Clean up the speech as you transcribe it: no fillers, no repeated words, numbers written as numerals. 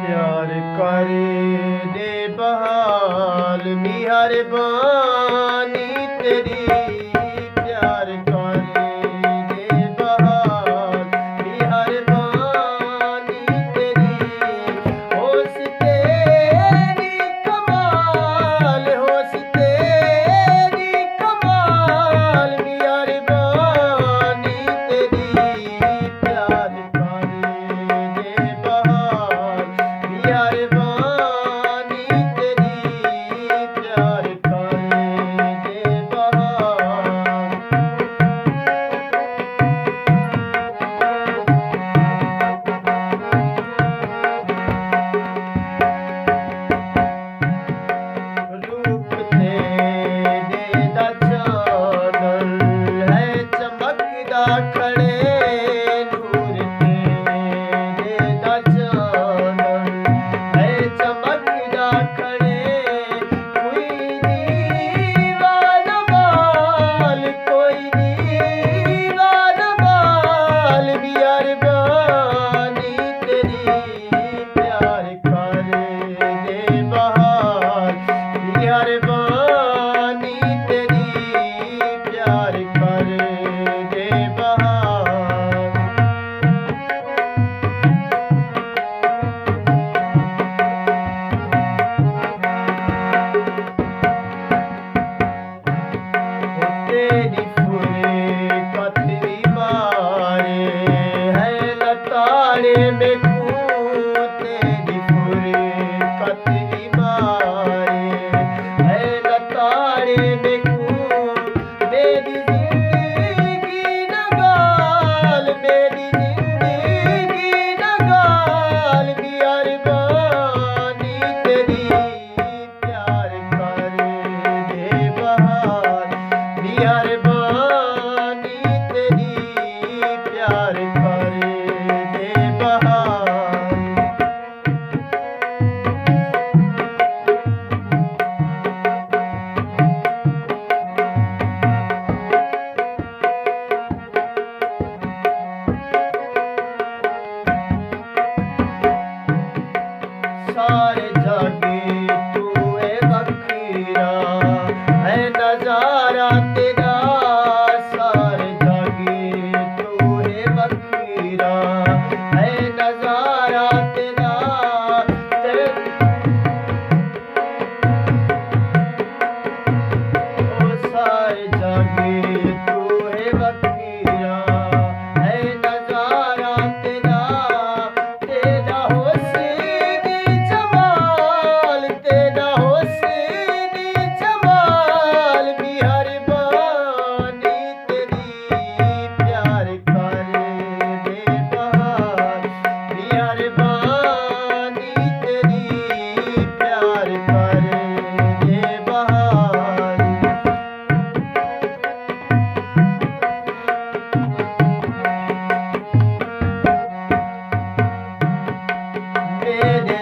प्यार करे दे बहाल मेहरबानी तेरी प्यार करे दे बहाल मेहरबानी तेरी होश तेरी कमाल होश तेरी कमाल मेहरबानी तेरी प्यार करे दे बहाल मेहरबानी तेरी प्यार करे दे बहाल। रूप तेरे दा चानन है चमकदा खड़े नूर तेरे दा चानन है चमकदा खड़े कोई दीवाना माल कोई दीवाना माल मेहरबानी तेरी प्यार करे दे बहाल मेहरबानी तेरी प्यार करे दे बहाल। तेरी फुले कतरी मारे है लताड़े में कूं तेरी फुले कतरी मारे है लताड़े में कूं मेरी जिंदगी नगाल मेरी जिंदगी नगाल मेहरबानी तेरी प्यार करे दे बहाल मेहरबानी तेरी प्यार करे दे बहाल। सारे जागे तू है बखीरा है नजारा तेरा सारे जागे तू है बखीरा है नजारा तेरा ओ सारे जागे तू है बखीरा है नजारा तेरा तेरा हुस्न जमाल तेरा हुस्न जमाल मेहरबानी तेरी प्यार करे दे बहाल मेहरबानी तेरी प्यार करे दे बहाल। मेरे